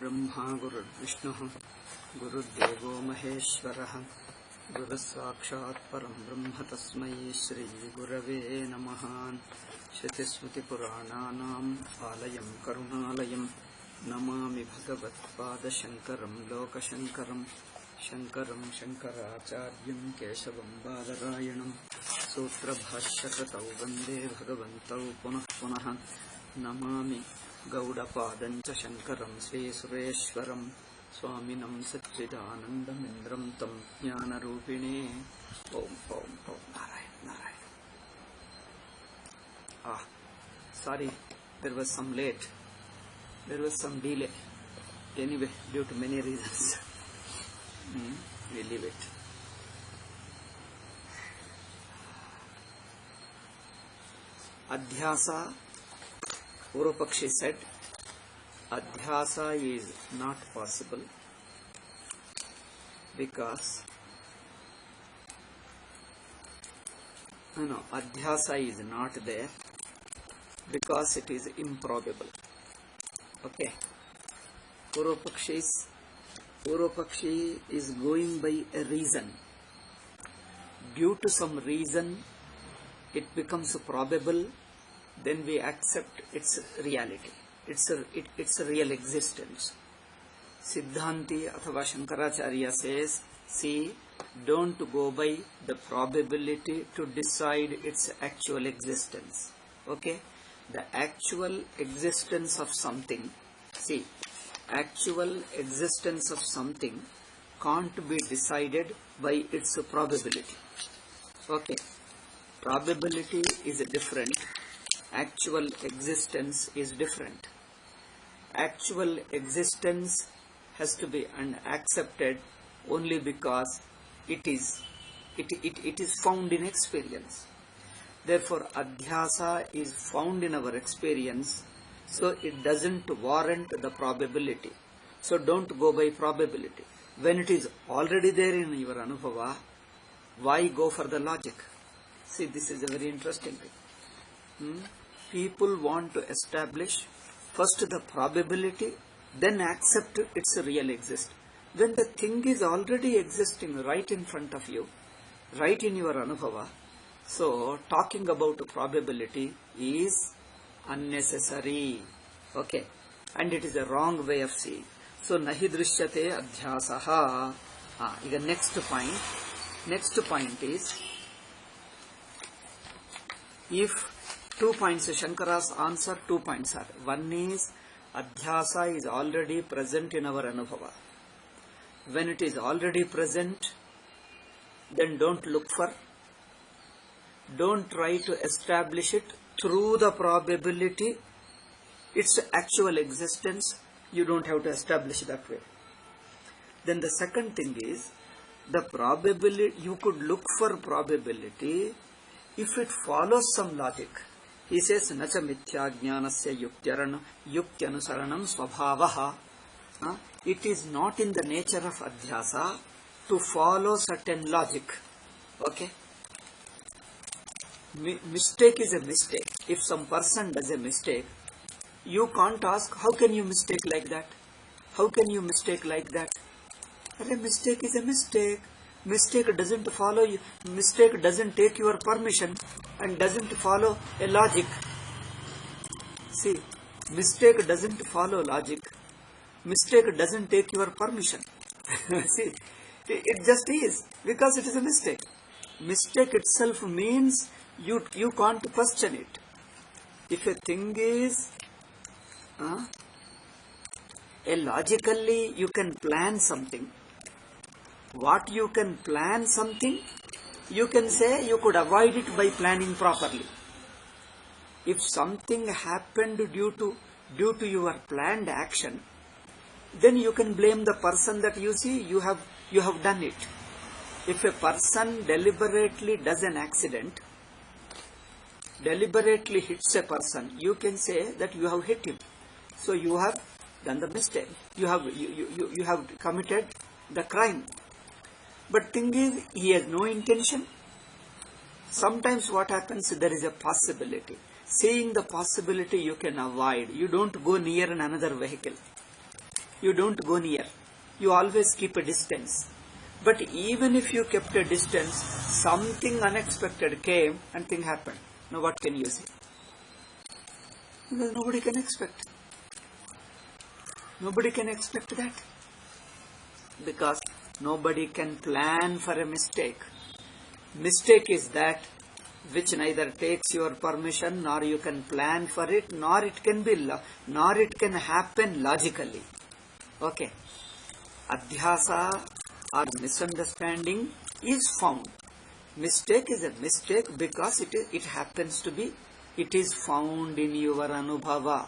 गुरुर्ब्रह्मा गुरुर्विष्णुः गुरुर्देवो महेश्वरः गुरुस्साक्षात् परं ब्रह्म तस्मै श्रीगुरवे नमः। श्रुतिस्मृतिपुराणानाम् आलयं करुणालयं नमामि भगवत्पादशङ्करं लोकशङ्करं शङ्करं शङ्कराचार्यं केशवं बादरायणं सूत्रभाष्यकृतौ वन्दे भगवन्तौ पुनः पुनः। नमामि गौडपादं च शङ्करं श्रीसुरेश्वरं स्वामिनं सच्चिदानन्दमिन्द्रं तं ज्ञानरूपिणे। Om Om Om Narayan Narayan. Sorry, there was some late. There was some delay. Anyway, due to many reasons, we leave it. Adhyasa, Purvapakshi said, Adhyasa is not possible because Adhyasa is not there because it is improbable. Okay. Purvapakshi is going by a reason. Due to some reason, it becomes probable, then we accept its reality. It's a real existence. Siddhanti Athava Shankaracharya says, see, don't go by the probability to decide its actual existence. Okay? The actual existence of something, see, actual existence of something can't be decided by its probability. Okay? Probability is different. Actual existence is different. Actual existence has to be accepted only because it is found in experience. Therefore, adhyasa is found in our experience, so it doesn't warrant the probability. So don't go by probability. When it is already there in your anubhava, why go for the logic? See, this is a very interesting thing. People want to establish first the probability, then accept its real existence. When the thing is already existing right in front of you, right in your anubhava, so talking about probability is unnecessary. Okay, and it is a wrong way of seeing. So nahi drishyate adhyasaha. ಈಗ next point is, if 2 points, Shankara's answer 2 points are. One is, adhyasa is already present in our anubhava. When it is already present, then don't try to establish it through the probability, its actual existence. You don't have to establish that way. Then the second thing is, the probability, you could look for probability if it follows some logic. He says, Nacha mithya jnanasya yukti-anusaranam svabhavaha. It is not in the nature of adhyasa to follow certain logic. Okay? Mistake is a mistake. If some person does a mistake, you can't ask, how can you mistake like that? How can you mistake like that? A mistake is a mistake. Mistake doesn't follow you. Mistake doesn't take your permission and doesn't follow a logic. See, mistake doesn't follow logic. Mistake doesn't take your permission. See, it just is, because it is a mistake. Mistake itself means you can't question it. If a thing is logically you can plan something. What you can plan something, you can say you could avoid it by planning properly. If something happened due to your planned action, then you can blame the person that you see you have done it. If a person deliberately does an accident, deliberately hits a person, you can say that you have hit him. So you have done the mistake. You have committed the crime. But thing is, he has no intention. Sometimes what happens, there is a possibility. Seeing the possibility, you can avoid. You don't go near another vehicle. You don't go near. You always keep a distance. But even if you kept a distance, something unexpected came and thing happened. Now what can you say? Because nobody can expect. Nobody can expect that. Because nobody can plan for a mistake. Mistake is that which neither takes your permission, nor you can plan for it, nor it can happen logically. Okay. Adhyasa or misunderstanding is found. Mistake is a mistake because it happens to be, it is found in your anubhava.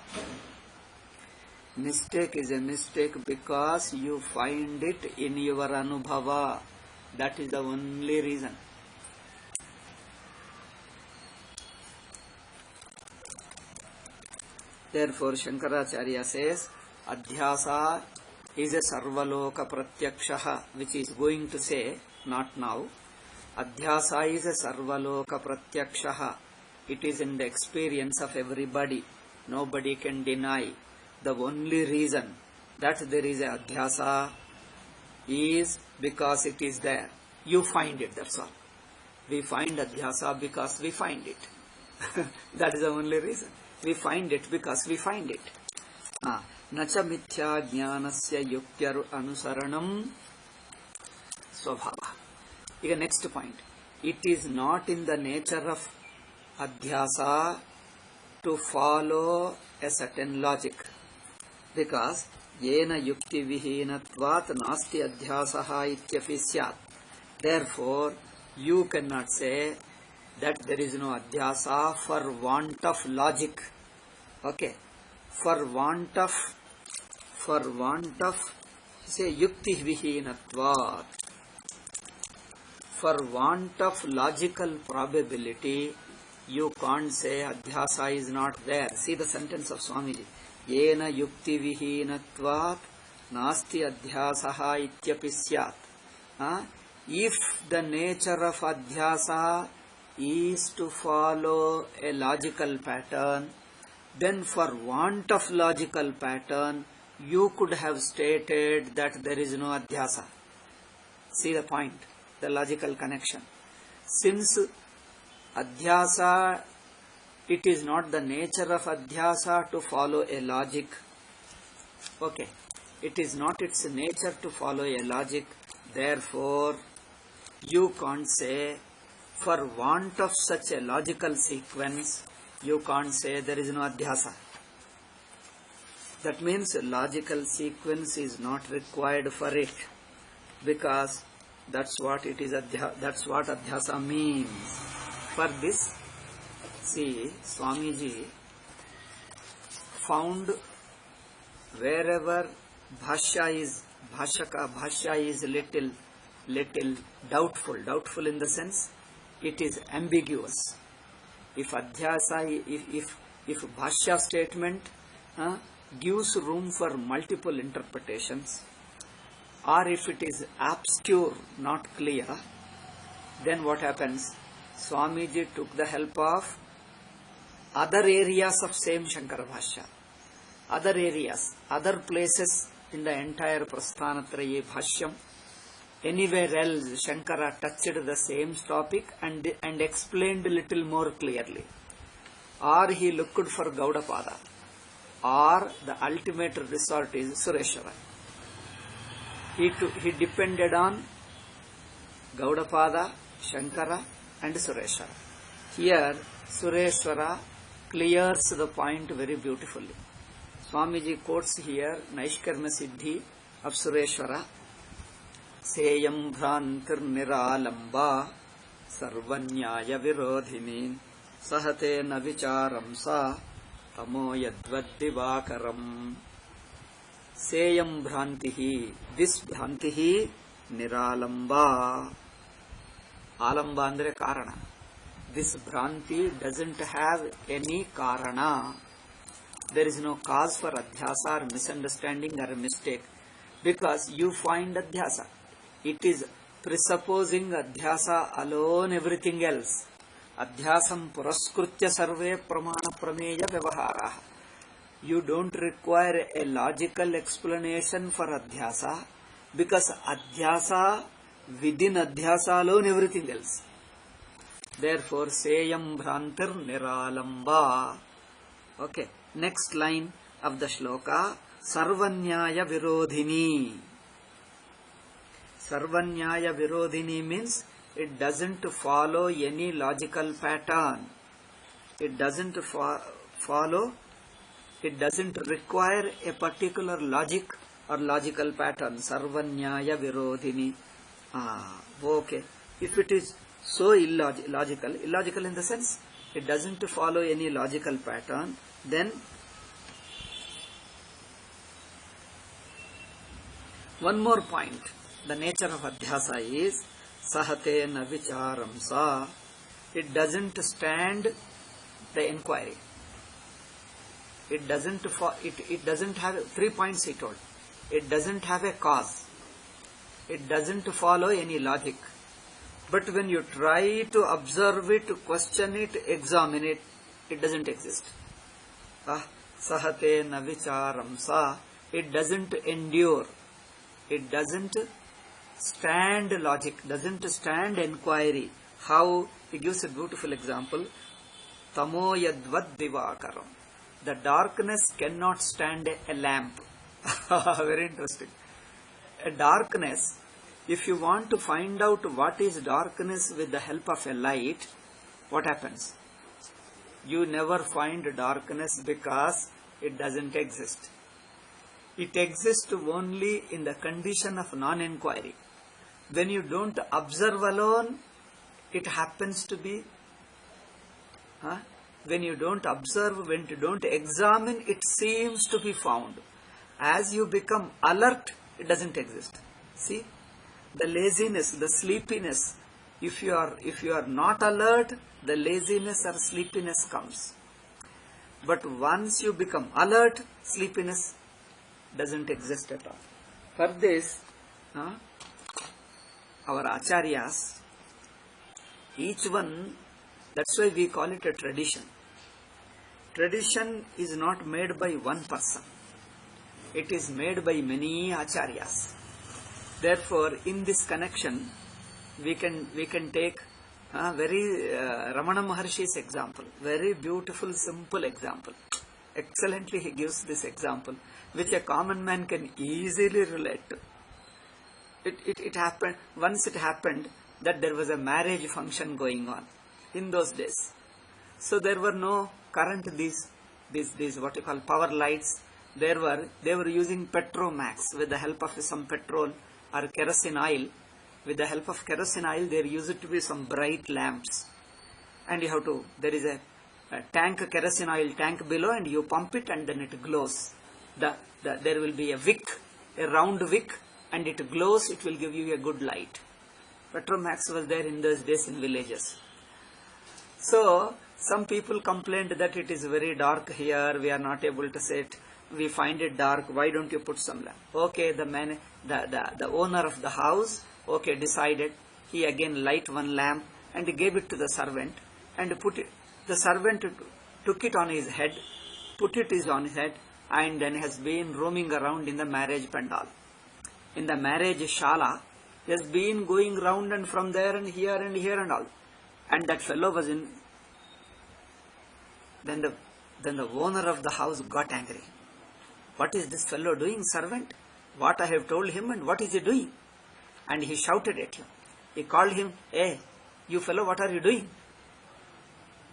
Mistake is a mistake because you find it in your anubhava. That is the only reason. Therefore, Shankaracharya says, Adhyasa is a sarvaloka pratyakshaha, which is going to say, not now. Adhyasa is a sarvaloka pratyakshaha. It is in the experience of everybody. Nobody can deny. The only reason that there is a adhyasa is because it is there. You find it, that's all. We find adhyasa because we find it. That is the only reason. We find it because we find it. Nacha mithya jnanasya yuktyaru anusaranam svabhava. Here next point. It is not in the nature of adhyasa to follow a certain logic. Because yena yukti vihinatvat nasti adhyasaha ityapi syat. Therefore, you cannot say that there is no adhyasa for want of logic. Okay. For want of say yukti vihinatvat. For want of logical probability, you can't say adhyasa is not there. See the sentence of Swamiji. Yena yukti vihinatvat nasti adhyasaha ityapi syat. If the nature of adhyasa is to follow a logical pattern, then for want of logical pattern, you could have stated that there is no adhyasa. See the point, the logical connection. Since adhyasa, it is not the nature of adhyasa to follow a logic. Okay. It is not its nature to follow a logic. Therefore, you can't say for want of such a logical sequence, you can't say there is no adhyasa. That means a logical sequence is not required for it, because that's what it is. That's what adhyasa means. For this, see, Swamiji found wherever bhashya is little doubtful in the sense it is ambiguous. If adhyasa, if bhashya statement gives room for multiple interpretations, or if it is obscure, not clear, then what happens? Swamiji took the help of other areas of same Shankara Bhashya, other areas, other places in the entire Prasthanatrayi Bhashyam. Anywhere else, Shankara touched the same topic and explained a little more clearly. Or he looked for Gaudapada, or the ultimate resort is Sureshwara. He depended on Gaudapada, Shankara and Sureshwara. Here, Sureshwara clears the point very beautifully. Swamiji quotes here Naishkarma Siddhi of Sureshwara. Seyam bhrantir niralamba sarvanyaya virodhini sahate na vicharam sa tamo yadvaddivakaram. Seyam bhrantihi, this bhrantihi niralamba. Alamba andre karana. This bhranti doesn't have any karana. There is no cause for adhyasa or misunderstanding or mistake, because you find adhyasa. It is presupposing adhyasa alone everything else. Adhyasam puraskritya sarve pramana prameya vyavaharaha. You don't require a logical explanation for adhyasa, because adhyasa, within adhyasa alone everything else. Therefore, seyam bhrantir niralamba. Okay, next line of the shloka, sarvanyaya virodhini. Sarvanyaya virodhini means it doesn't follow any logical pattern. It doesn't follow, it doesn't require a particular logic or logical pattern. Sarvanyaya virodhini. Okay. If it is so illogical in the sense it doesn't follow any logical pattern, then one more point. The nature of adhyasa is sahate na vicharam sa. It doesn't stand the inquiry. It doesn't have 3 points he told. It doesn't have a cause. It doesn't follow any logic. But when you try to observe it, question it, examine it, it doesn't exist. Sahate na vicharam sa. It doesn't endure. It doesn't stand logic, doesn't stand inquiry. How? He gives a beautiful example. Tamo yadvad divakaram. The darkness cannot stand a lamp. Very interesting. A darkness, if you want to find out what is darkness with the help of a light, what happens? You never find darkness because it doesn't exist. It exists only in the condition of non-inquiry. When you don't observe alone, it happens to be. When you don't observe, when you don't examine, it seems to be found. As you become alert, it doesn't exist. See, the laziness, the sleepiness. If you are not alert, the laziness or sleepiness comes. But once you become alert, sleepiness doesn't exist at all. For this, our acharyas, each one, that's why we call it a tradition. Tradition is not made by one person. It is made by many acharyas. Therefore, in this connection, we can take very Ramana Maharshi's example, very beautiful, simple example. Excellently he gives this example, which a common man can easily relate to. It happened, once it happened that there was a marriage function going on in those days. So there were no current, these what you call power lights. They were using Petromax with the help of some petrol or kerosene oil. With the help of kerosene oil, there used to be some bright lamps. And you have to, there is a tank, kerosene oil tank below, and you pump it and then it glows. There will be a wick, a round wick, and it glows, it will give you a good light. Petromax was there in those days in villages. So, some people complained that it is very dark here, we are not able to sit, we find it dark, why don't you put some lamp? Okay, the owner of the house, okay, decided, he again light one lamp and gave it to the servant and put it, the servant took it on his head, put it on his head, and then has been roaming around in the marriage pandal. In the marriage shala, he has been going round and from there and here and all. And that fellow was in. Then the owner of the house got angry. What is this fellow doing, servant? What I have told him and what is he doing? And he shouted at him. He called him, hey, you fellow, what are you doing?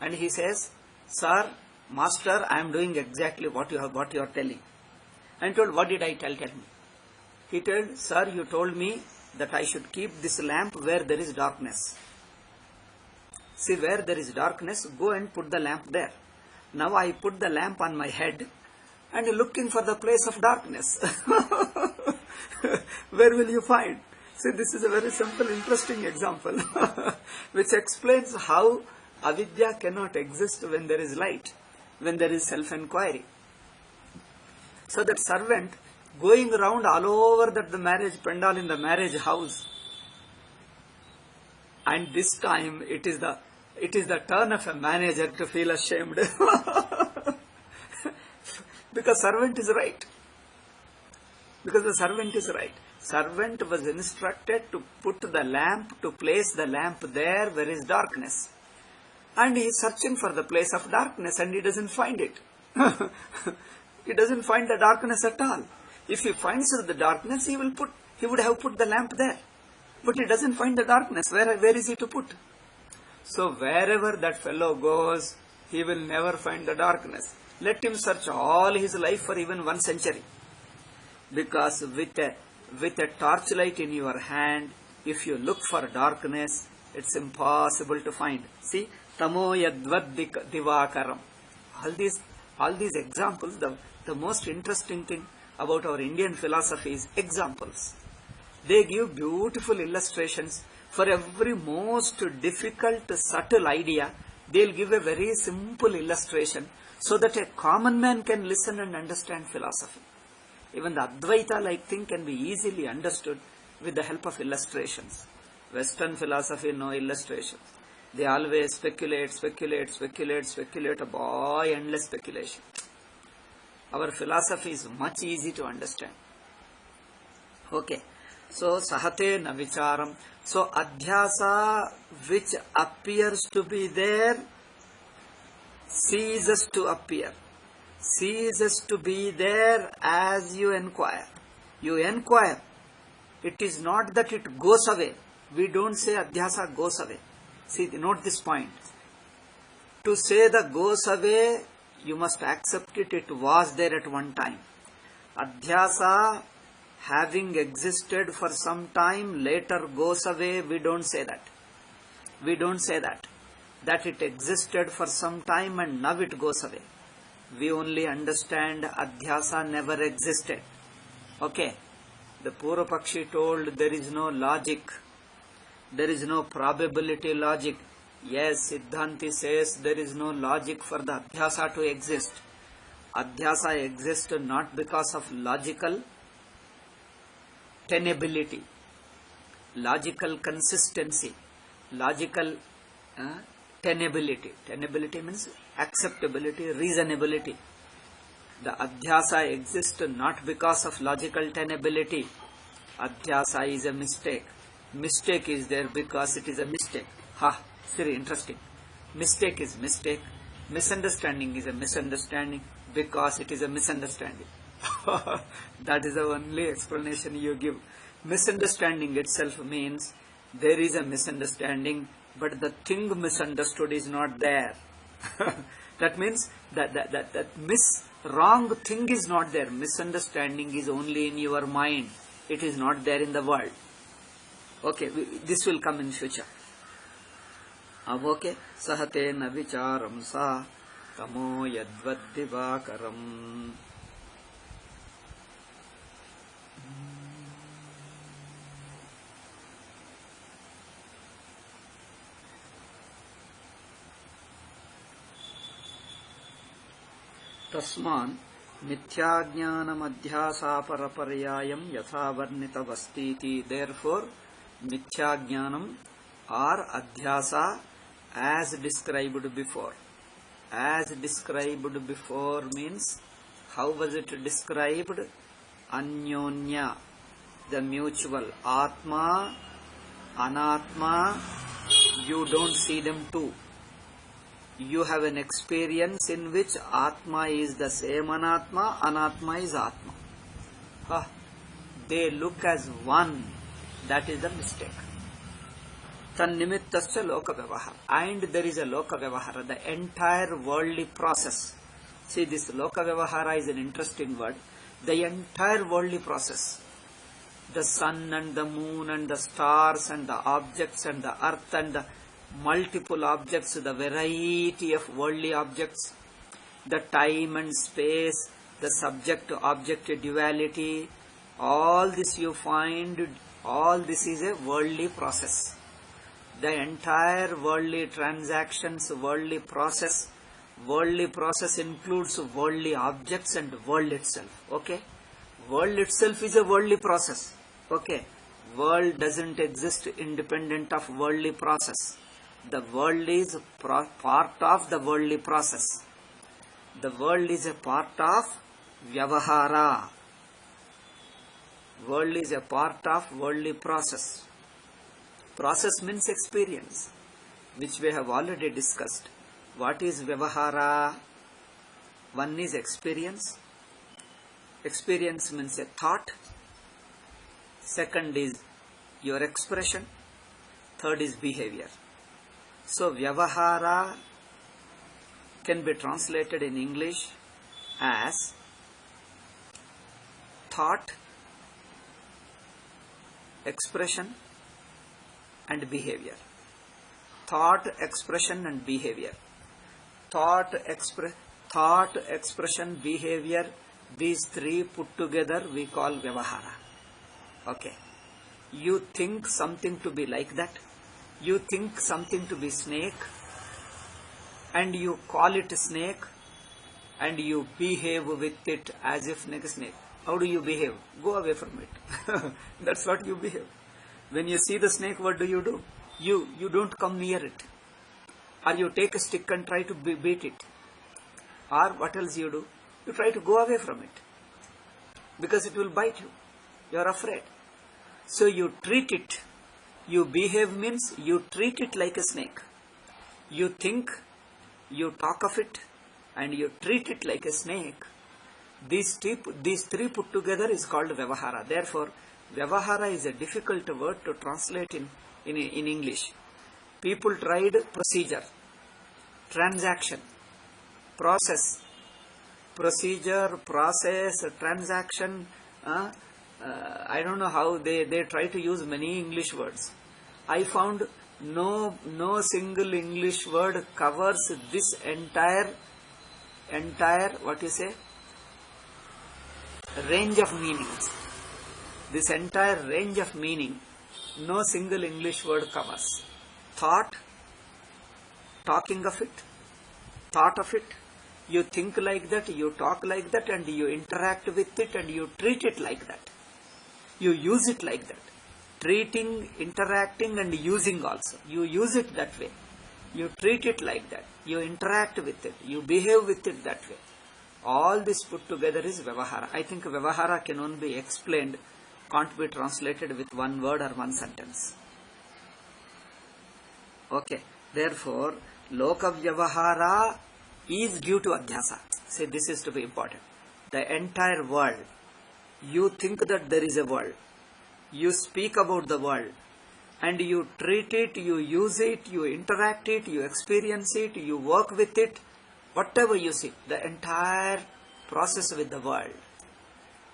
And he says, sir, master, I am doing exactly what you are telling. And told, what did I tell me? He told, sir, you told me that I should keep this lamp where there is darkness. See, where there is darkness, go and put the lamp there. Now I put the lamp on my head and looking for the place of darkness. Where will you find? See, this is a very simple, interesting example which explains how avidya cannot exist when there is light, when there is self-inquiry. So that servant going around all over the marriage pandal in the marriage house, and this time it is the turn of a manager to feel ashamed. Because servant is right. Because the servant is right. Servant was instructed to put the lamp, to place the lamp there where is darkness. And he is searching for the place of darkness and he doesn't find it. He doesn't find the darkness at all. If he finds the darkness, he would have put the lamp there. But he doesn't find the darkness. Where is he to put? So wherever that fellow goes, he will never find the darkness. Let him search all his life for even 1 century. Because with a torchlight in your hand, if you look for darkness, it's impossible to find. See, tamo yadvad divakaram. All these examples, the most interesting thing about our Indian philosophy is examples. They give beautiful illustrations. For every most difficult, subtle idea, they'll give a very simple illustration so that a common man can listen and understand philosophy. Even the Advaita-like thing can be easily understood with the help of illustrations. Western philosophy, no illustrations. They always speculate, boy, endless speculation. Our philosophy is much easy to understand. Okay. So, sahate na vicharam. So, adhyasa which appears to be there ceases to appear. Ceases to be there as you inquire. You inquire. It is not that it goes away. We don't say adhyasa goes away. See, note this point. To say that goes away, you must accept it. It was there at one time. Adhyasa having existed for some time, later goes away, we don't say that. We don't say that. That it existed for some time and now it goes away. We only understand adhyasa never existed. Okay. The Purva Pakshi told there is no logic. There is no probability logic. Yes, Siddhanti says there is no logic for the adhyasa to exist. Adhyasa exists not because of logical tenability, logical consistency, logical tenability. Tenability means acceptability, reasonability. The adhyasa exists not because of logical tenability. Adhyasa is a mistake. Mistake is there because it is a mistake. Ha, very interesting. Mistake is mistake. Misunderstanding is a misunderstanding because it is a misunderstanding. That is the only explanation you give. Misunderstanding itself means there is a misunderstanding, but the thing misunderstood is not there. That means that wrong thing is not there. Misunderstanding is only in your mind. It is not there in the world. Okay, this will come in future. Okay, sahate na vicharam sa tamo yadvad divakaram. Tasman mithyagnanamadhyasaparapariayam yatha varnitavastiti. Therefore, mithyagnanam or adhyasa as described before. As described before means, how was it described? Anyonya, the mutual. Atma, anatma, you don't see them too. You have an experience in which Atma is the same Anatma, Anatma is Atma. They look as one. That is the mistake. Tannimittascha loka vyavahara. And there is a loka vyavahara, the entire worldly process. See, this loka vyavahara is an interesting word. The entire worldly process. The sun and the moon and the stars and the objects and the earth and the multiple objects, the variety of worldly objects, the time and space, the subject-object duality, all this you find, all this is a worldly process. The entire worldly transactions, worldly process includes worldly objects and world itself. Okay? World itself is a worldly process. Okay? World doesn't exist independent of worldly process. The world is part of the worldly process. The world is a part of Vyavahara. World is a part of worldly process. Process means experience, which we have already discussed. What is Vyavahara? One is experience. Experience means a thought. Second is your expression. Third is behavior. So Vyavahara can be translated in English as thought, expression and behavior. Thought, expression and behavior. Thought, expression, behavior, these three put together we call Vyavahara. Okay. You think something to be like that. You think something to be snake and you call it snake and you behave with it as if snake. How do you behave? Go away from it. That's what you behave. When you see the snake, what do? You don't come near it. Or you take a stick and try to beat it. Or what else you do? You try to go away from it. Because it will bite you. You are afraid. So you treat it. You behave means you treat it like a snake. You think, you talk of it, and you treat it like a snake. These three put together is called Vyavahara. Therefore, Vyavahara is a difficult word to translate in English. People tried procedure, transaction, process, procedure, process, transaction. I don't know how they try to use many English words. I found no single English word covers this entire what you say, range of meanings. This entire range of meaning, no single English word covers. Thought, talking of it, thought of it, you think like that, you talk like that, and you interact with it, and you treat it like that. You use it like that. Treating, interacting and using also. You use it that way. You treat it like that. You interact with it. You behave with it that way. All this put together is Vyavahara. I think Vyavahara can only be explained, can't be translated with one word or one sentence. Okay. Therefore, Loka Vyavahara is due to Adhyasa. Say, this is to be important. The entire world. You think that there is a world. You speak about the world. And you treat it, you use it, you interact it, you experience it, you work with it. Whatever you see, the entire process with the world.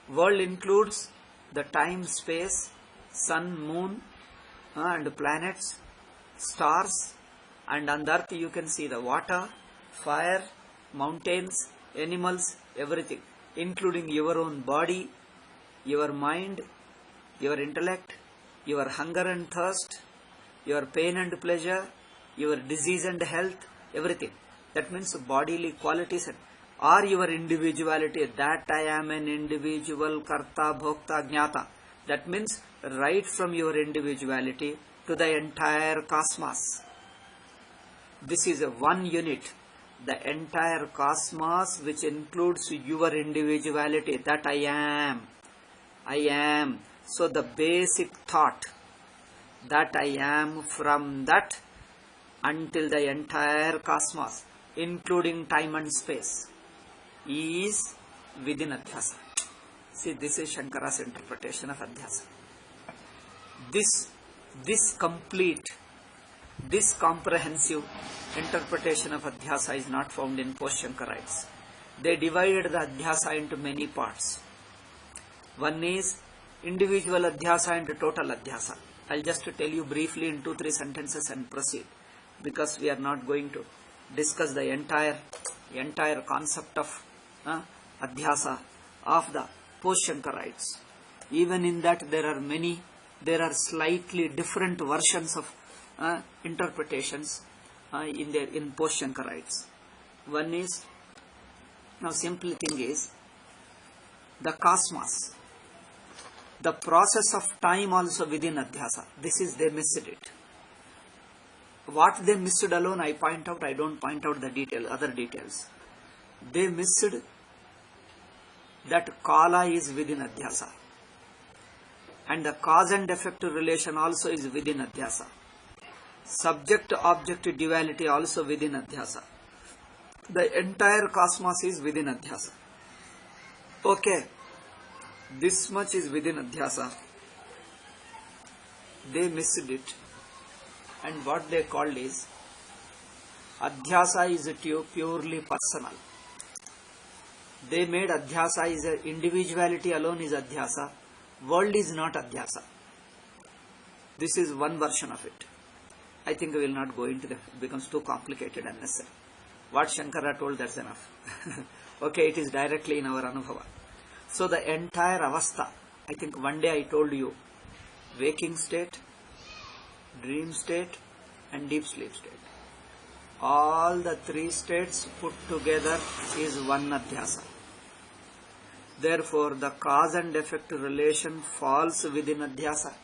World includes the time, space, sun, moon, and planets, stars, and on the earth you can see the water, fire, mountains, animals, everything, including your own body, your mind, your intellect, your hunger and thirst, your pain and pleasure, your disease and health, everything. That means bodily qualities or your individuality, that I am an individual, karta, bhokta, jnata. That means right from your individuality to the entire cosmos. This is a one unit. The entire cosmos, which includes your individuality, that I am. I am. So the basic thought, that I am, from that until the entire cosmos, including time and space, is within Adhyasa. See, this is Shankara's interpretation of Adhyasa. This complete, this comprehensive interpretation of Adhyasa is not found in post-Shankarites. They divided the Adhyasa into many parts. One is individual Adhyasa and total Adhyasa. I'll just tell you briefly in 2-3 sentences and proceed, because we are not going to discuss the entire concept of Adhyasa of the post-Shankarites. Even in that there are slightly different versions of interpretations in post-Shankarites. One is, now simple thing is, the cosmos, the process of time also within Adhyasa. This is, they missed it. What they missed alone I point out, I don't point out the other details. They missed that kala is within adhyasa. And the cause and effect relation also is within adhyasa. Subject-object duality also within adhyasa. The entire cosmos is within adhyasa. Okay, this much is within adhyasa. They missed it, and what they called is adhyasa is purely personal. They made adhyasa is a individuality alone is adhyasa. World is not adhyasa. This is one version of it. I think we will not go into it becomes too complicated and unnecessary. What Shankara told, that's enough. Okay, it is directly in our anubhava. So the entire avastha, I think one day I told you, waking state, dream state and deep sleep state. All the three states put together is one adhyasa. Therefore, the cause and effect relation falls within adhyasa.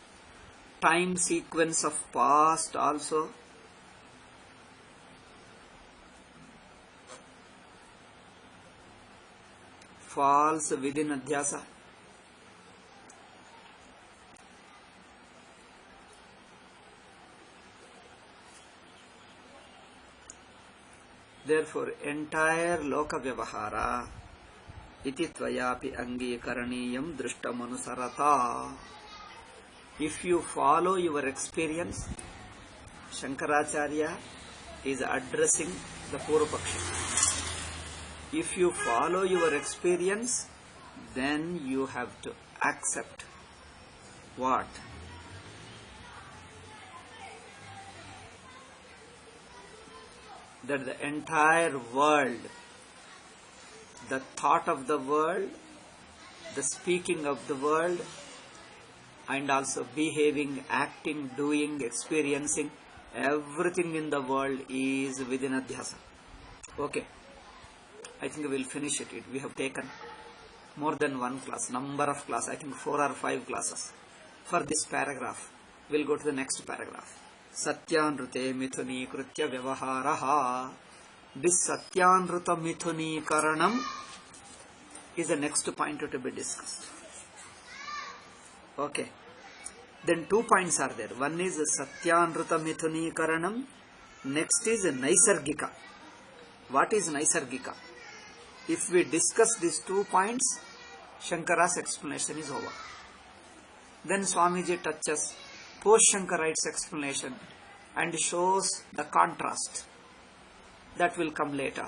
Time sequence of past also. Falls within adhyasa. Therefore, entire loka vyavahara iti tvayapi angikaraniyam drishtamanusarata. If you follow your experience, Shankaracharya is addressing the Purvapaksha. If you follow your experience, then you have to accept what? That the entire world, the thought of the world, the speaking of the world, and also behaving, acting, doing, experiencing, everything in the world is within adhyasa. Okay, I think we will finish it. We have taken more than one class, number of classes, I think 4 or 5 classes for this paragraph. We will go to the next paragraph. Satyanrute mithuni kritya vyavaharaha. This Satyanruta mithuni karanam is the next point to be discussed. Okay. Then 2 points are there. One is Satyanruta mithuni karanam. Next is Naisargika. What is Naisargika? If we discuss these 2 points, Shankara's explanation is over. Then Swamiji touches post-Shankarite's explanation and shows the contrast. That will come later.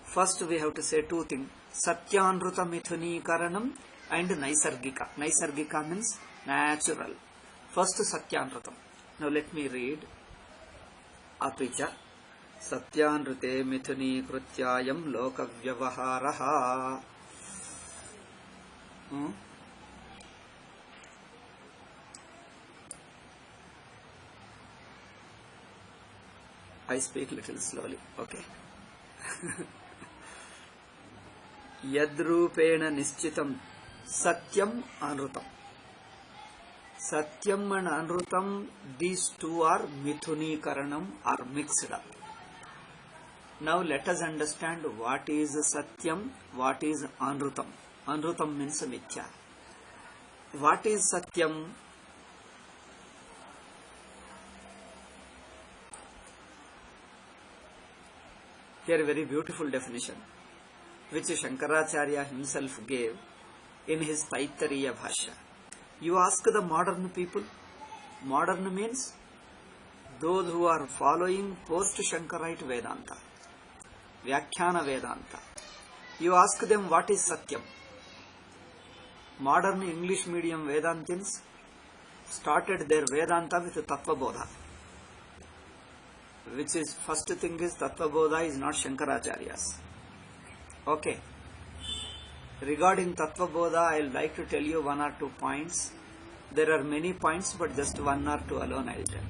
First we have to say 2 things. Satyanruta mithuni karanam and Naisargika. Naisargika means natural. First Satyanrutam. Now let me read. Apicha Satyanrute mithuni krutyayam loka vyavaharaha. I speak little slowly, okay. Yadrupena nischitam satyam anrutam. Satyam and anrutam, these two are mithuni karanam, are mixed up. Now let us understand what is satyam, what is anrutam. Anrutam means mithya. What is satyam? Here a very beautiful definition, which Shankaracharya himself gave in his Taittiriya Bhashya. You ask the modern people, modern means those who are following post-Shankarite Vedanta, Vyakhyana Vedanta. You ask them what is Satyam. Modern English medium Vedantins started their Vedanta with Tattva Bodha. Which is, first thing is Tattva Bodha is not Shankaracharya's. Okay. Regarding Tattva Bodha, I will like to tell you 1 or 2 points. There are many points, but just 1 or 2 alone I will tell.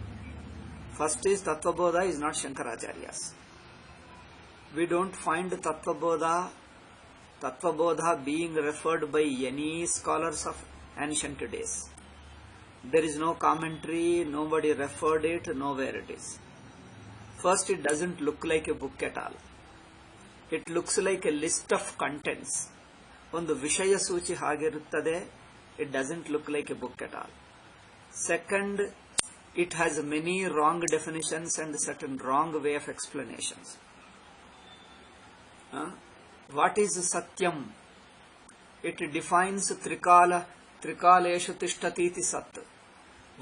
First is Tattva Bodha is not Shankaracharya's. We don't find Tattva Bodha being referred by any scholars of ancient days. There is no commentary, nobody referred it, nowhere it is. First, it doesn't look like a book at all. It looks like a list of contents. ಒಂದು ವಿಷಯ ಸೂಚಿ ಹಾಗಿರುತ್ತದೆ. It doesn't look like a book at all. Second, it has many wrong definitions and certain wrong way of explanations. What is Satyam? It defines Trikaleshu Tishtatiti Sat.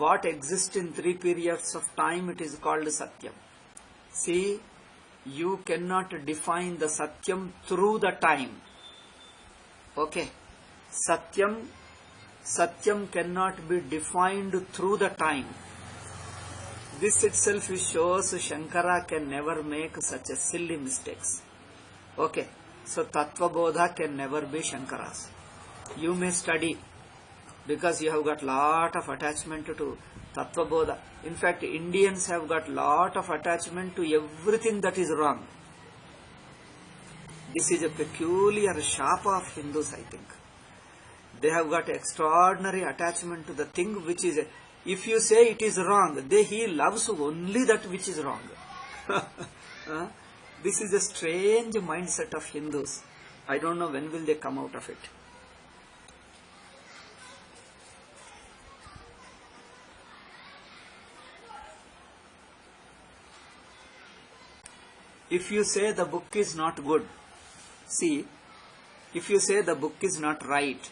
What exists in 3 periods of time, it is called Satyam. See, you cannot define the Satyam through the time. Okay. Satyam cannot be defined through the time. This itself shows Shankara can never make such a silly mistakes. Okay, so Tattva Bodha can never be Shankara's. You may study because you have got lot of attachment to Tattva Bodha. In fact, Indians have got lot of attachment to everything that is wrong. This is a peculiar sharp of Hindus, I think. They have got extraordinary attachment to the thing which is, if you say it is wrong, he loves only that which is wrong. This is a strange mindset of Hindus. I don't know when will they come out of it. If you say the book is not good, see, if you say the book is not right,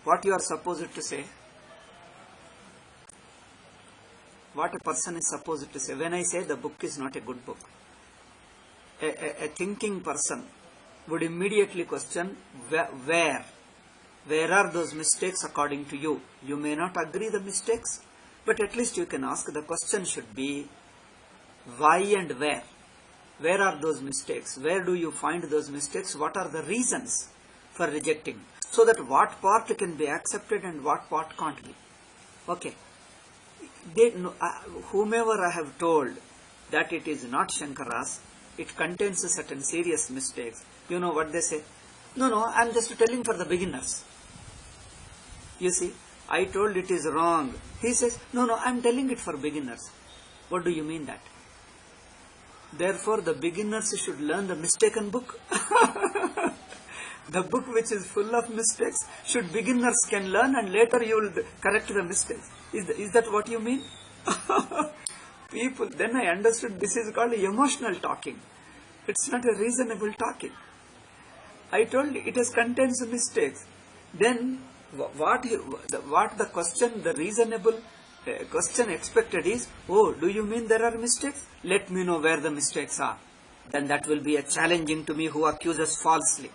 what you are supposed to say? What a person is supposed to say? When I say the book is not a good book, a thinking person would immediately question where are those mistakes according to you? You may not agree the mistakes, but at least you can ask. The question should be why and where. Where are those mistakes? Where do you find those mistakes? What are the reasons for rejecting? So that what part can be accepted and what part can't be. Okay. Whomever I have told that it is not Shankara's, it contains certain serious mistakes. You know what they say? No, I am just telling for the beginners. You see, I told it is wrong. He says, no, I am telling it for beginners. What do you mean that? Therefore, the beginners should learn the mistaken book. The book which is full of mistakes, should beginners can learn and later you will correct the mistakes. Is that what you mean? People, then I understood this is called emotional talking. It's not a reasonable talking. I told you it has contains mistakes. Then what the question, the reasonable question expected is, oh, do you mean there are mistakes? Let me know where the mistakes are. Then that will be a challenging to me who accuses falsely.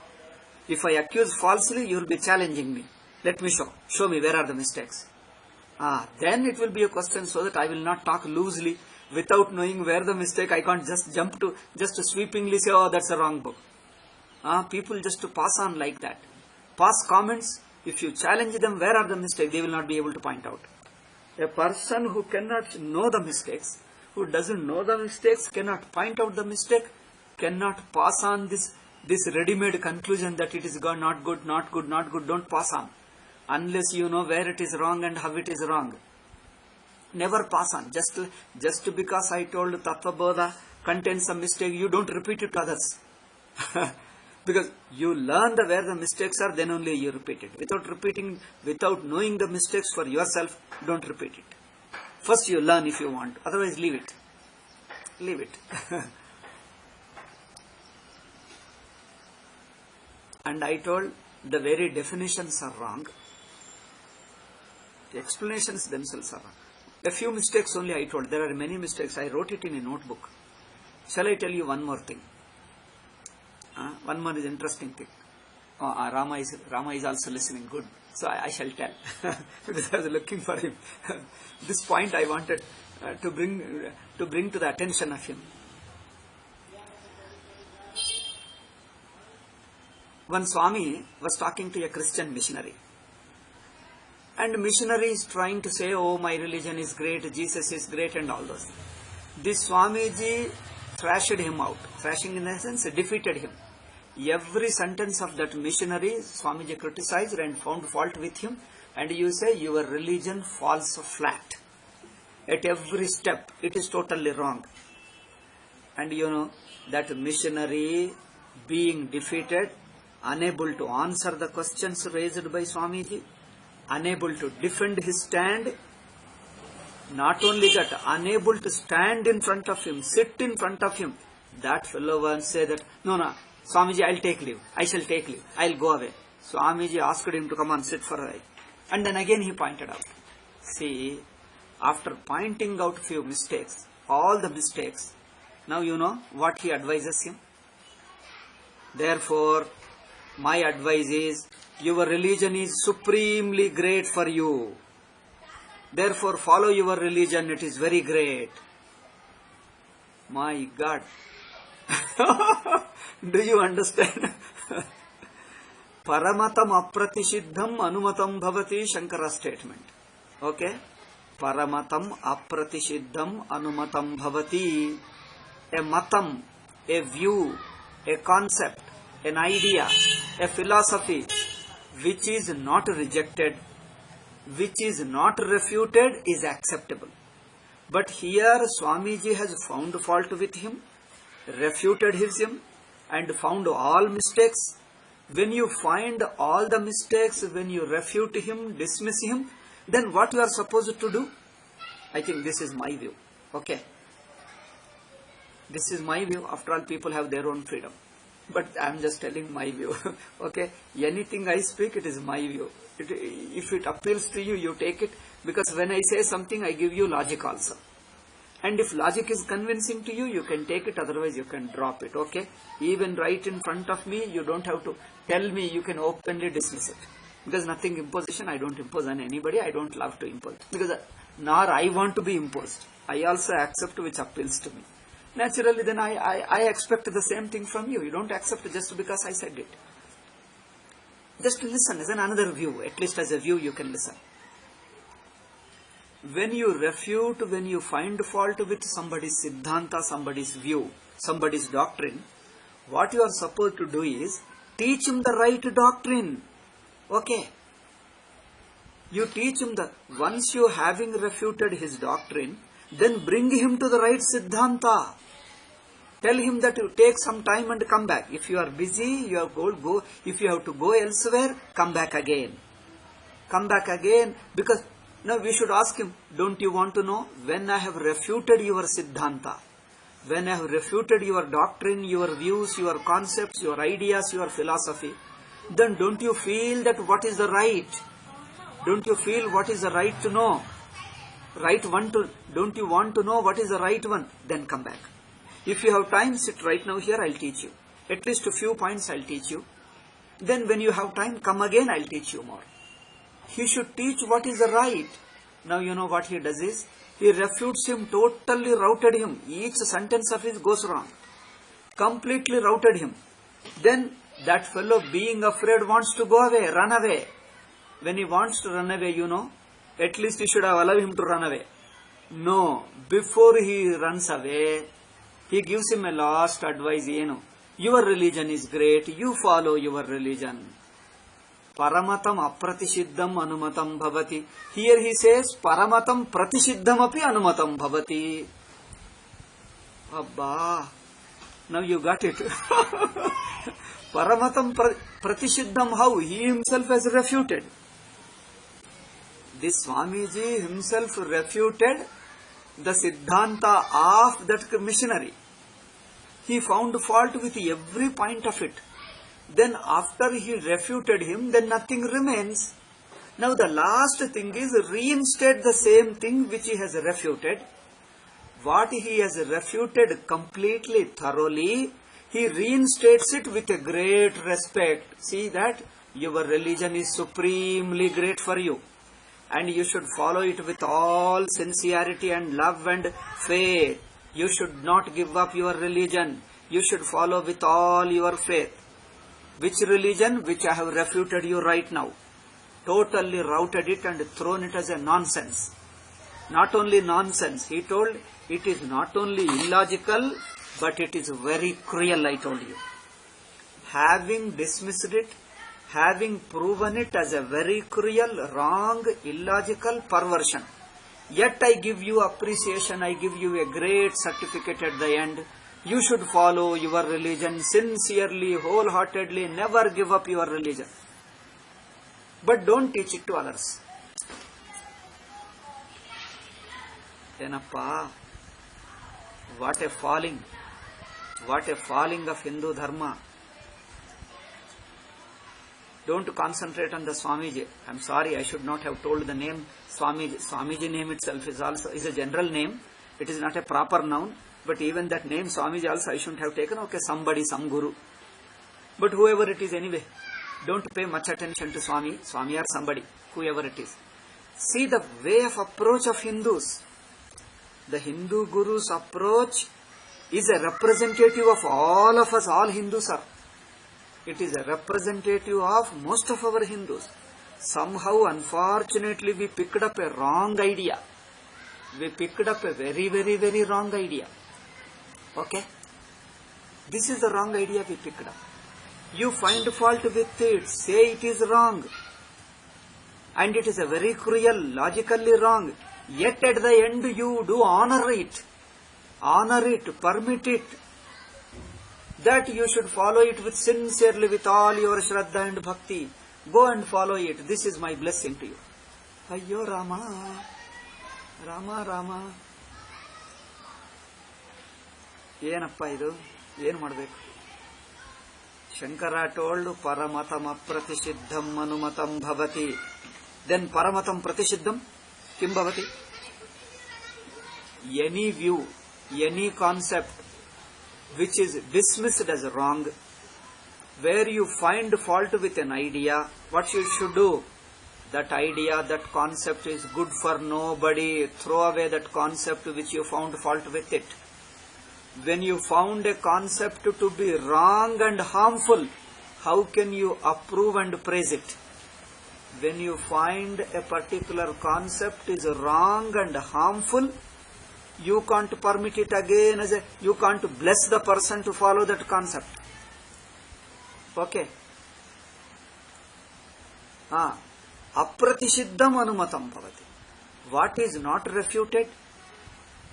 If I accuse falsely, you will be challenging me. Let me show me where are the mistakes. Then it will be a question, so that I will not talk loosely without knowing where the mistake. I can't just jump to, just sweepingly say, oh, that's a wrong book. People just to pass on like that. Pass comments. If you challenge them, where are the mistakes? They will not be able to point out. A person who cannot know the mistakes, who doesn't know the mistakes, cannot point out the mistake, cannot pass on this ready-made conclusion that it is not good, don't pass on. Unless you know where it is wrong and how it is wrong. Never pass on. Just because I told Tattva Bodha contains some mistake, you don't repeat it to others. Because you learn where the mistakes are, then only you repeat it. Without knowing the mistakes for yourself, don't repeat it. First you learn if you want, otherwise leave it. Leave it. And I told the very definitions are wrong. The explanations themselves are wrong. A few mistakes only I told. There are many mistakes. I wrote it in a notebook. Shall I tell you one more thing? One more is interesting thing. Rama is also listening. Good. So I shall tell. Because I was looking for him. This point I wanted to bring to the attention of him. One Swami was talking to a Christian missionary. And missionary is trying to say, oh, my religion is great, Jesus is great and all those. This Swamiji thrashed him out. Thrashing in the sense, defeated him. Every sentence of that missionary, Swamiji criticized and found fault with him. And you say, your religion falls flat. At every step, it is totally wrong. And you know, that missionary being defeated, unable to answer the questions raised by Swamiji, unable to defend his stand. Not only that, unable to stand in front of him, sit in front of him. That fellow once said that, no, Swamiji, I'll take leave. I shall take leave. I'll go away. Swamiji asked him to come and sit for a while. And then again he pointed out. See, after pointing out few mistakes, all the mistakes, now you know what he advises him. Therefore, my advice is, your religion is supremely great for you. Therefore, follow your religion, it is very great. My God. Do you understand? Paramatam apratisiddham anumatam bhavati, Shankara statement. Okay? Paramatam apratisiddham anumatam bhavati. A matam, a view, a concept, an idea, a philosophy which is not rejected, which is not refuted, is acceptable. But here Swamiji has found fault with him, refuted him, and found all mistakes. When you find all the mistakes, when you refute him, dismiss him, then what you are supposed to do? I think this is my view. Okay. This is my view. After all, people have their own freedom. But I am just telling my view. Okay. Anything I speak, it is my view. If it appeals to you, you take it. Because when I say something, I give you logic also. And if logic is convincing to you, you can take it. Otherwise, you can drop it. Okay. Even right in front of me, you don't have to tell me. You can openly dismiss it. Because nothing imposition. I don't impose on anybody. I don't love to impose. Because nor I want to be imposed. I also accept which appeals to me. Naturally, then I expect the same thing from you. You don't accept just because I said it. Just listen as another view. At least as a view, you can listen. When you refute, when you find fault with somebody's siddhanta, somebody's view, somebody's doctrine, what you are supposed to do is teach him the right doctrine. Okay. You teach him once you having refuted his doctrine, then bring him to the right siddhanta. Tell him that you take some time and come back. If you are busy, you have go. If you have to go elsewhere, come back again. Come back again, because now we should ask him, don't you want to know? When I have refuted your siddhanta, when I have refuted your doctrine, your views, your concepts, your ideas, your philosophy, then don't you feel that what is the right? Don't you feel what is the right to know? Don't you want to know what is the right one? Then come back. If you have time, sit right now here, I'll teach you. At least a few points I'll teach you. Then when you have time, come again, I'll teach you more. He should teach what is the right. Now you know what he does is, he refutes him, totally routed him. Each sentence of his goes wrong. Completely routed him. Then that fellow, being afraid, wants to go away, run away. When he wants to run away, at least you should have allowed him to run away. No, before he runs away, he gives him a last advice, your religion is great, you follow your religion. Paramatam apratisiddham anumatam bhavati. Here he says, Paramatam pratisiddham api anumatam bhavati. Abba, now you got it. Paramatam pratisiddham, how? He himself has refuted. This Swamiji himself refuted the siddhanta of that missionary. He found fault with every point of it. Then after he refuted him, then nothing remains. Now the last thing is reinstate the same thing which he has refuted. What he has refuted completely, thoroughly, he reinstates it with a great respect. See that your religion is supremely great for you. And you should follow it with all sincerity and love and faith. You should not give up your religion. You should follow with all your faith. Which religion? Which I have refuted you right now. Totally routed it and thrown it as a nonsense. Not only nonsense, he told, it is not only illogical, but it is very cruel, I told you. Having dismissed it, having proven it as a very cruel, wrong, illogical perversion, yet I give you appreciation, I give you a great certificate at the end. You should follow your religion sincerely, wholeheartedly, never give up your religion. But don't teach it to others. Enappa, what a falling of Hindu Dharma. Don't concentrate on the Swamiji. I'm sorry, I should not have told the name Swamiji. Swamiji name itself is a general name. It is not a proper noun. But even that name Swamiji also I shouldn't have taken. Okay, somebody, some guru. But whoever it is anyway, don't pay much attention to Swami or somebody, whoever it is. See the way of approach of Hindus. The Hindu Guru's approach is a representative of all of us, all Hindus are. It is a representative of most of our Hindus. Somehow, unfortunately, we picked up a wrong idea. We picked up a very, very, very wrong idea. Okay? This is the wrong idea we picked up. You find fault with it, say it is wrong. And it is a very cruel, logically wrong. Yet at the end you do honor it. Honor it, permit it. That you should follow it with sincerely, with all your Shraddha and Bhakti. Go and follow it. This is my blessing to you. Ayyo Rama, Rama Rama. ಏನಪ್ಪ ಇದು, ಏನು ಮಾಡಬೇಕು? Shankara told paramatam apratisidham manumatam bhavati. Then paramatam pratisiddham kim bhavati? Any view, any concept which is dismissed as wrong, where you find fault with an idea, what you should do? That idea, that concept is good for nobody. Throw away that concept which you found fault with it. When you found a concept to be wrong and harmful, how can you approve and praise it? When you find a particular concept is wrong and harmful, you can't permit it again you can't bless the person to follow that concept. Okay. Apratisiddham anumatam bhavati. What is not refuted,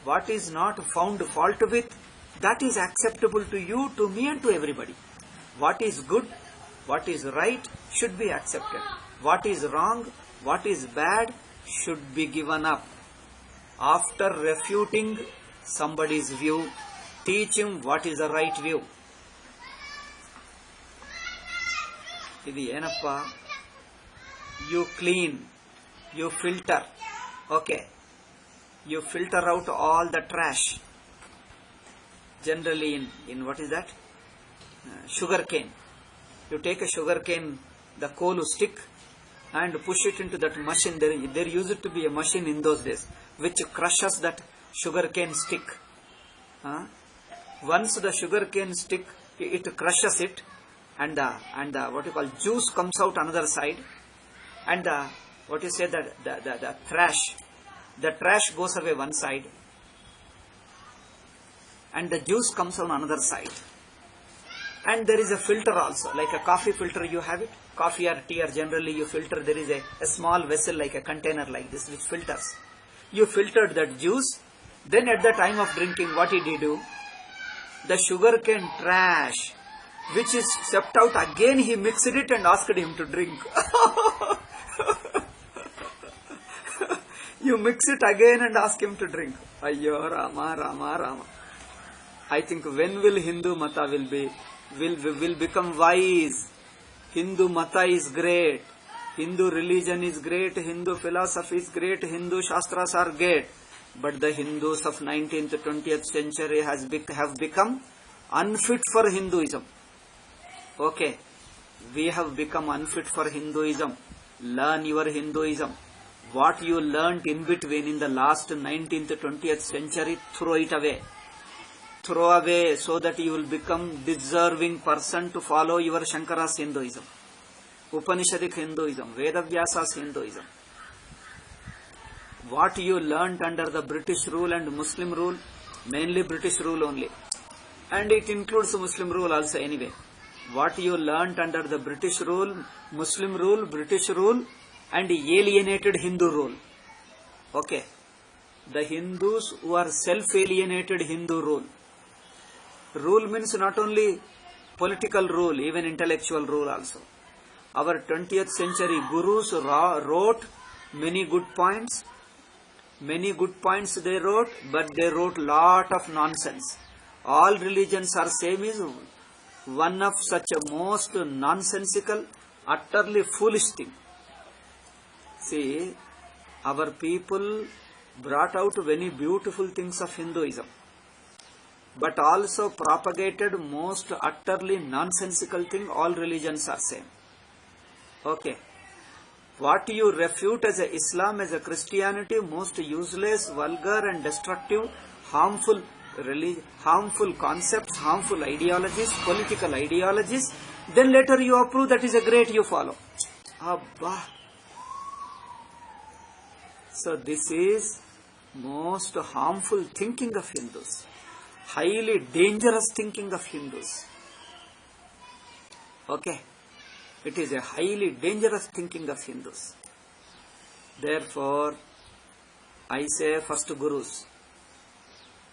what is not found fault with, that is acceptable to you, to me and to everybody. What is good, what is right should be accepted. What is wrong, what is bad should be given up. After refuting somebody's view, teach him what is the right view. Idi enappa? You clean, you filter. Okay. You filter out all the trash. Generally in what is that? Sugar cane. You take a sugar cane, the coal stick, and push it into that machine. There used to be a machine in those days which crushes that sugar cane stick. Once the sugar cane stick, it crushes it, and the what you call juice comes out another side, and the trash goes away one side, and the juice comes on another side. And there is a filter also, like a coffee filter you have it. Coffee or tea or generally you filter, there is a small vessel like a container like this which filters. You filtered that juice, then at the time of drinking, what did he do? The sugar cane trash, which is stepped out, again he mixed it and asked him to drink. You mix it again and ask him to drink. Ayyo Rama, Rama, Rama. I think when will Hindu Mata will become wise? Hindu Mata is great. Hindu religion is great. Hindu philosophy is great. Hindu Shastras are great. But the Hindus of 19th, 20th century have become unfit for Hinduism. Okay. We have become unfit for Hinduism. Learn your Hinduism. What you learnt in between in the last 19th, 20th century, throw it away. Throw away so that you will become deserving person to follow your Shankara's Hinduism, Upanishadic Hinduism, Vedavyasa's Hinduism. What you learnt under the British rule and Muslim rule, mainly British rule only, and it includes Muslim rule also anyway. What you learnt under the British rule, Muslim rule, British rule, and alienated Hindu rule. Okay. The Hindus who are self-alienated Hindu rule, Rule means not only political rule, even intellectual rule also. Our 20th century gurus wrote many good points. Many good points they wrote, but they wrote lot of nonsense. All religions are same is one of such a most nonsensical, utterly foolish thing. See, our people brought out many beautiful things of Hinduism, but also propagated most utterly nonsensical thing. All religions are same. Okay. What you refute as a Islam, as a Christianity, most useless, vulgar and destructive, harmful concepts, harmful ideologies, political ideologies, then later you approve, that is a great, you follow. Abba. So this is most harmful thinking of Hindus, highly dangerous thinking of Hindus. Okay. It is a highly dangerous thinking of Hindus. Therefore, I say first Gurus.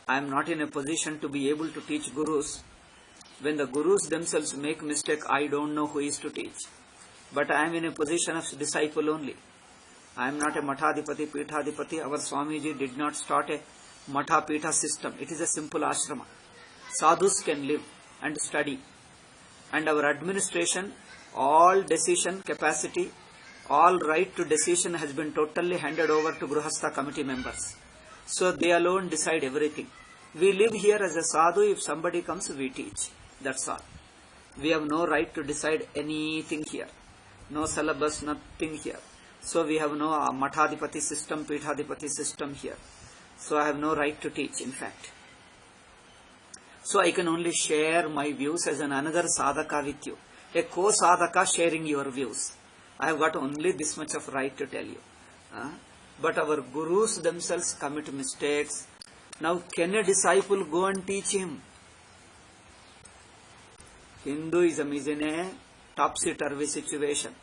I am not in a position to be able to teach Gurus. When the Gurus themselves make mistake, I don't know who is to teach. But I am in a position of disciple only. I am not a Mathadipati, Peethadipati. Our Swamiji did not start a Matha Peetha system. It is a simple ashrama. Sadhus can live and study. And our administration, all decision capacity, all right to decision has been totally handed over to Grihastha committee members. So they alone decide everything. We live here as a sadhu. If somebody comes, we teach. That's all. We have no right to decide anything here. No syllabus, nothing here. So we have no Mathadipati system, Peethadipati system here. So I have no right to teach, in fact. So I can only share my views as another sadhaka with you. A co-sadhaka sharing your views. I have got only this much of right to tell you. But our gurus themselves commit mistakes. Now can a disciple go and teach him? Hinduism is in a topsy-turvy situation.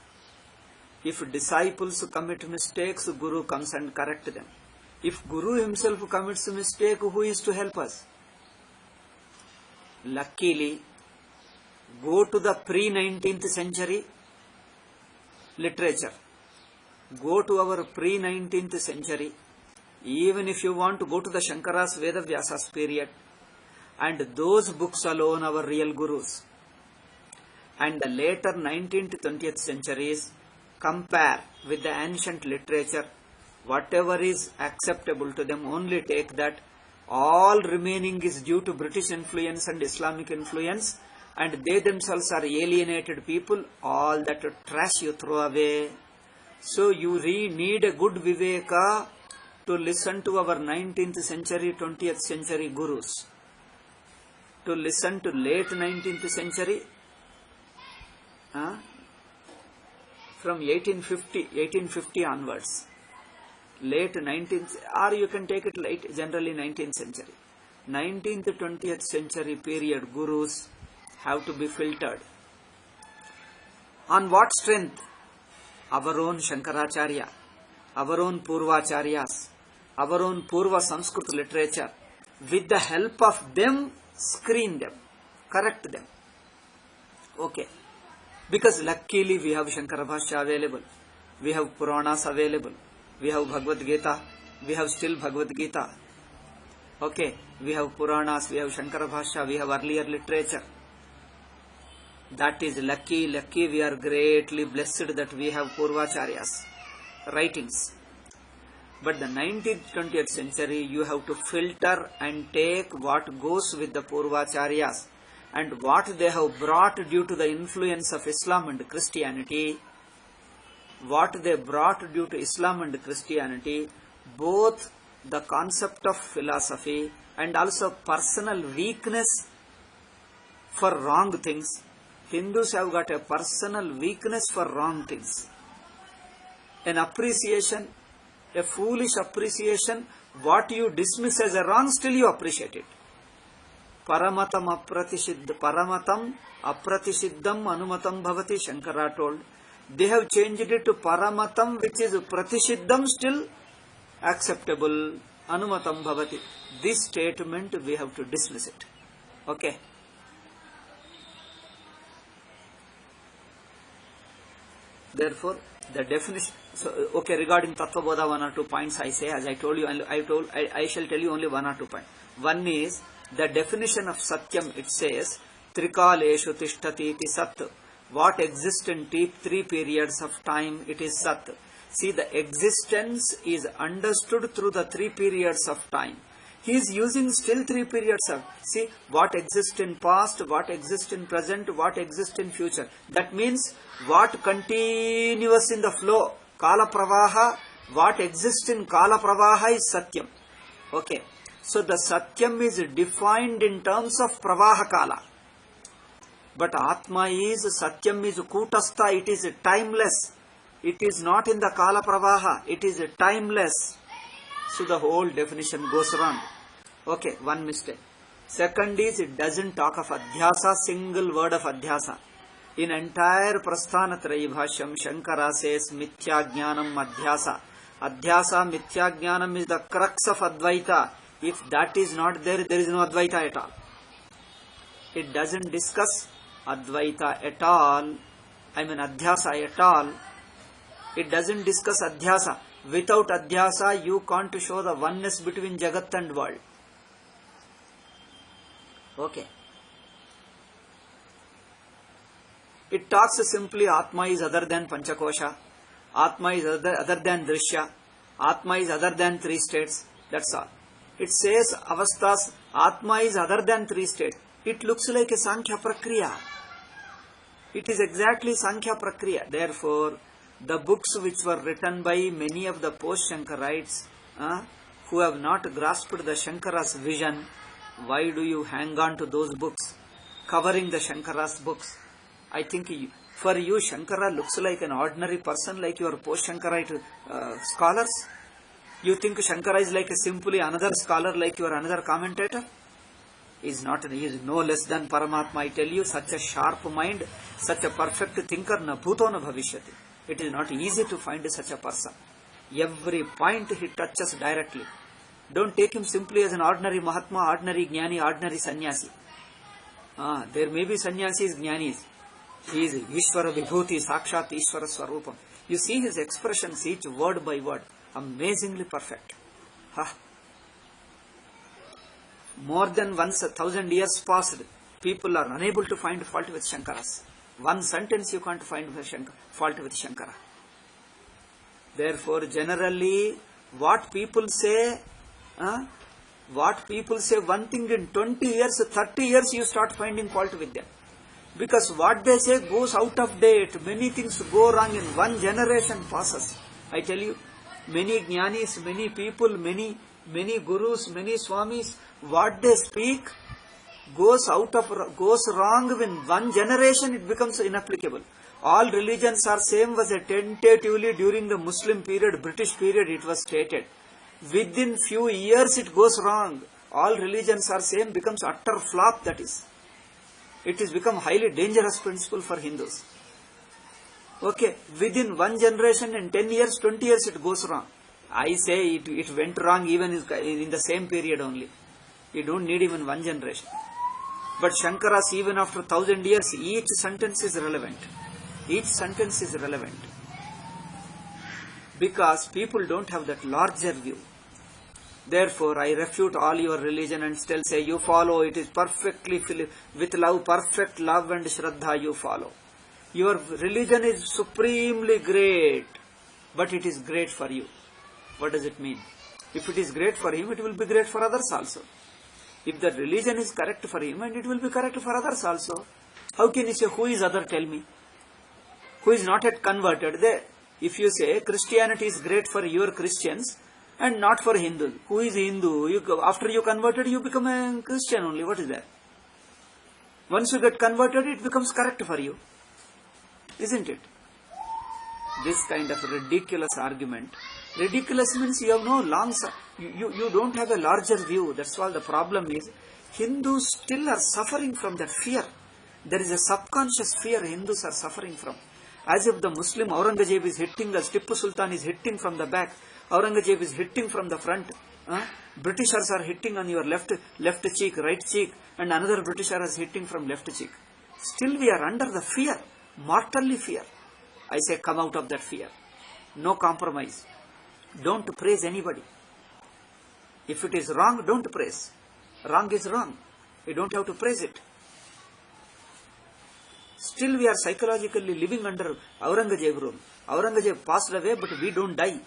If disciples commit mistakes, Guru comes and correct them. If Guru himself commits a mistake, who is to help us? Luckily, go to the pre-19th century literature. Go to our pre-19th century. Even if you want to go to the Shankara's Veda Vyasa's period. And those books alone are real gurus. And the later 19th, 20th centuries, compare with the ancient literature. Whatever is acceptable to them, only take that. All remaining is due to British influence and Islamic influence. And they themselves are alienated people. All that trash you throw away. So you need a good viveka to listen to our 19th century, 20th century gurus. To listen to late 19th century, from 1850 onwards. Late 19th, or you can take it late, generally 19th century. 19th, 20th century period gurus have to be filtered. On what strength? Our own Shankaracharya, our own Purvacharyas, our own Purva Sanskrit literature. With the help of them, screen them, correct them. Okay. Because luckily we have Shankara Bhashya available, we have Puranas available, we have Bhagavad Gita, we have still Bhagavad Gita. Okay, we have Puranas, we have Shankara Bhashya, we have earlier literature. That is lucky, we are greatly blessed that we have Purvacharyas writings. But the 19th, 20th century, you have to filter and take what goes with the Purvacharyas and what they have brought due to the influence of Islam and Christianity. What they brought due to Islam and Christianity, both the concept of philosophy and also personal weakness for wrong things. Hindus have got a personal weakness for wrong things. An appreciation, a foolish appreciation, what you dismiss as a wrong, still you appreciate it. Paramatam apratishiddam anumatam bhavati, Shankara told. They have changed it to paramatam, which is pratishiddam, still acceptable, anumatam bhavati. This statement we have to dismiss it. Okay. Therefore, the definition. So, okay, regarding Tattva Bodha, 1 or 2 points I say, as I told you, I shall tell you only 1 or 2 points. One is the definition of Satyam. It says, Trikaleshu Tishtati iti Sat. What exists in three periods of time, it is Sat. See, the existence is understood through the 3 periods of time. He is using still 3 periods of, see, what exists in past, what exists in present, what exists in future. That means what continuous in the flow, Kala Pravaha, what exists in Kala Pravaha is Satyam. Okay. So the Satyam is defined in terms of Pravaha Kala. But Atma is, Satyam is Kutastha, it is timeless. It is not in the Kala Pravaha, it is timeless. So the whole definition goes wrong. Okay, one mistake. Second is, it doesn't talk of Adhyasa, single word of Adhyasa. In entire Prasthana Bhashyam, Shankara says Mithya Jnanam Adhyasa. Adhyasa, Mithya Jnanam is the crux of Advaita. If that is not there, there is no Advaita at all. It doesn't discuss Advaita at all. I mean Adhyasa at all. It doesn't discuss Adhyasa. Without Adhyasa, you can't show the oneness between Jagat and world. Okay. It talks simply Atma is other than Panchakosha. Atma is other than Drishya. Atma is other than 3 states. That's all. It says Avasthas, Atma is other than 3 states. It looks like a Sankhya Prakriya. It is exactly Sankhya Prakriya. Therefore, the books which were written by many of the post-Shankarites who have not grasped the Shankara's vision, why do you hang on to those books covering the Shankara's books? I think for you Shankara looks like an ordinary person like your post-Shankarite scholars. You think Shankara is like simply another scholar like your another commentator? He is no less than Paramatma. I tell you, such a sharp mind, such a perfect thinker, na bhuto na bhavishyati. It is not easy to find such a person. Every point he touches directly. Don't take him simply as an ordinary Mahatma, ordinary Jnani, ordinary Sannyasi. There may be Sannyasis, Jnanis. He is Ishvara Vibhuti, Sakshat Ishvara Swarupam. You see his expressions, each word by word, amazingly perfect. More than 1,000 years passed, people are unable to find fault with Shankaras. One sentence you can't find fault with Shankara. Therefore, generally, what people say one thing in 20 years, 30 years, you start finding fault with them. Because what they say goes out of date. Many things go wrong in one generation passes. I tell you, many Jnanis, many people, many Gurus, many Swamis, what they speak goes wrong in one generation, it becomes inapplicable. All religions are same was a tentatively during the Muslim period, British period it was stated. Within few years it goes wrong. All religions are same becomes utter flop, that is. It has become highly dangerous principle for Hindus. Okay, within one generation in 10 years, 20 years it goes wrong. I say it went wrong even in the same period only. You don't need even one generation. But Shankaras, even after 1,000 years, each sentence is relevant. Each sentence is relevant. Because people don't have that larger view. Therefore, I refute all your religion and still say you follow. It is perfectly with love, perfect love and Shraddha you follow. Your religion is supremely great, but it is great for you. What does it mean? If it is great for him, it will be great for others also. If the religion is correct for him, and it will be correct for others also. How can you say, who is other? Tell me. Who is not yet converted? If you say Christianity is great for your Christians and not for Hindus, who is Hindu? After you converted, you become a Christian only. What is that? Once you get converted, it becomes correct for you. Isn't it? This kind of ridiculous argument. Ridiculous means you have no long, you don't have a larger view. That's all the problem is. Hindus still are suffering from that fear. There is a subconscious fear Hindus are suffering from. As if the Muslim Aurangzeb is hitting us, Tipu Sultan is hitting from the back. Aurangzeb is hitting from the front. Britishers are hitting on your left cheek, right cheek, and another Britisher is hitting from left cheek. Still we are under the fear, mortally fear. I say come out of that fear. No compromise. Don't praise anybody. If it is wrong, don't praise. Wrong is wrong. You don't have to praise it. Still we are psychologically living under Aurangzeb rule. Aurangzeb passed away, but we don't die.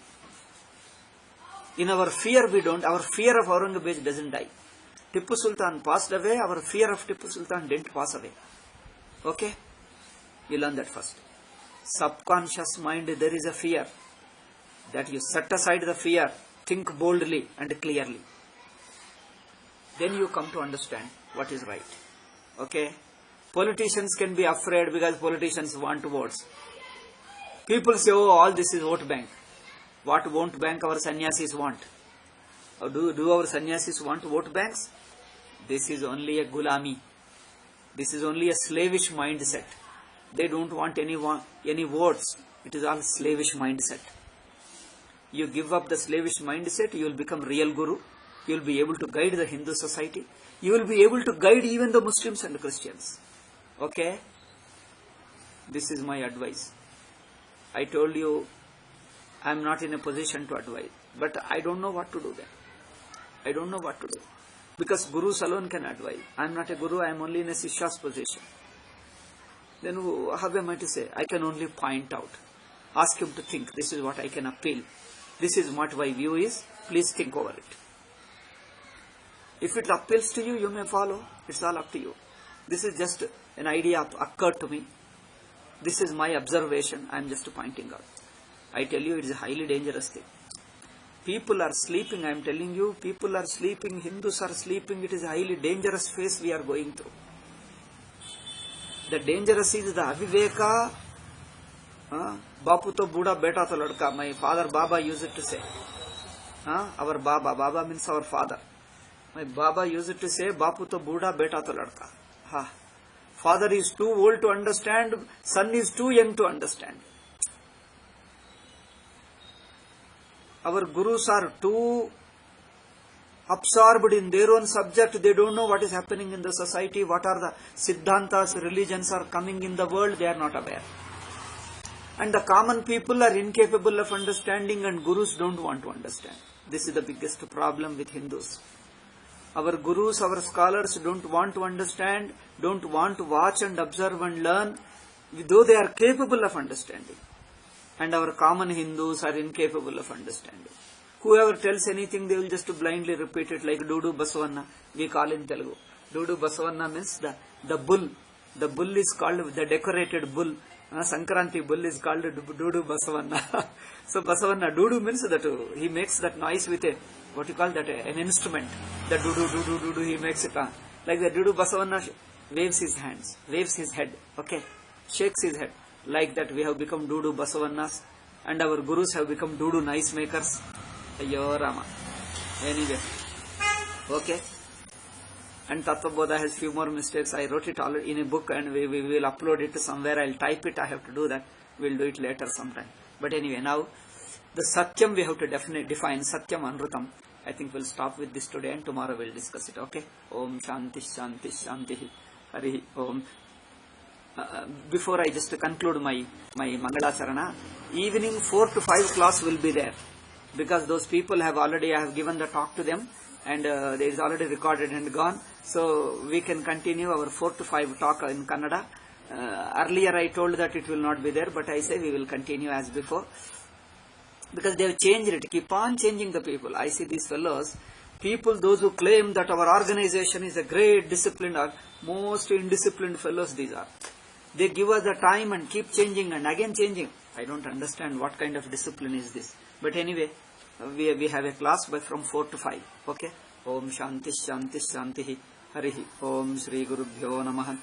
In our fear we don't. Our fear of Aurangzeb doesn't die. Tipu Sultan passed away. Our fear of Tipu Sultan didn't pass away. Okay? You learn that first. Subconscious mind, there is a fear. That you set aside the fear. Think boldly and clearly. Then you come to understand what is right. Okay? Politicians can be afraid because politicians want votes. People say, oh, all this is vote bank. What vote bank our sannyasis want? Or do our sannyasis want vote banks? This is only a gulami. This is only a slavish mindset. They don't want any votes. It is all slavish mindset. You give up the slavish mindset, you will become real guru. You will be able to guide the Hindu society. You will be able to guide even the Muslims and Christians. Okay? This is my advice. I told you, I am not in a position to advise. But I don't know what to do then. I don't know what to do. Because gurus alone can advise. I am not a guru, I am only in a Sishya's position. Then how am I to say? I can only point out. Ask him to think. This is what I can appeal. This is what my view is. Please think over it. If it appeals to you, you may follow. It's all up to you. This is just an idea occurred to me. This is my observation. I am just pointing out. I tell you, it is a highly dangerous thing. People are sleeping. I am telling you, people are sleeping. Hindus are sleeping. It is a highly dangerous phase we are going through. The dangerous is the aviveka. Bapu to Buddha, beta to ladka. My father Baba used it to say. Our Baba. Baba means our father. My Baba used it to say, Bapu to Buddha, beta to ladka. Father is too old to understand. Son is too young to understand. Our gurus are too absorbed in their own subject. They don't know what is happening in the society. What are the siddhantas, religions are coming in the world. They are not aware. And the common people are incapable of understanding, and gurus don't want to understand. This is the biggest problem with Hindus. Our gurus, our scholars don't want to understand, don't want to watch and observe and learn, though they are capable of understanding. And our common Hindus are incapable of understanding. Whoever tells anything, they will just blindly repeat it like Dudu Basavanna, we call in Telugu. Dudu Basavanna means the bull. The bull is called the decorated bull. Sankranti bull is called Dudu Basavanna. So Basavanna, Dudu means that he makes that noise with a, what you call that, an instrument. The Dudu, he makes it. Like the Dudu Basavanna waves his hands, waves his head, okay, shakes his head. Like that we have become Dudu Basavannas, and our gurus have become Dudu nice makers. Ayyo Rama. Anyway, okay. And Tattva Bodha has few more mistakes. I wrote it already in a book, and we will upload it somewhere. I'll type it. I have to do that. We'll do it later sometime. But anyway, now the Satyam we have to definitely define. Satyam Anrutam. I think we'll stop with this today, and tomorrow we'll discuss it. Okay? Om Shanti Shanti Shanti Hari Om. Before I just conclude my Mangalasarana, evening 4 to 5 class will be there, because those people have already, I have given the talk to them, and it is already recorded and gone. So we can continue our 4 to 5 talk in Kannada. Earlier I told that it will not be there, but I say we will continue as before, because they have changed it. Keep on changing the people. I see these fellows, people, those who claim that our organization is a great disciplined, are most indisciplined fellows these are. They give us the time and keep changing and again changing. I don't understand what kind of discipline is this. But anyway, we have a class from 4 to 5. Okay? Om Shanti Shanti Shanti Harihi. Om Shri Gurubhyo Namaha.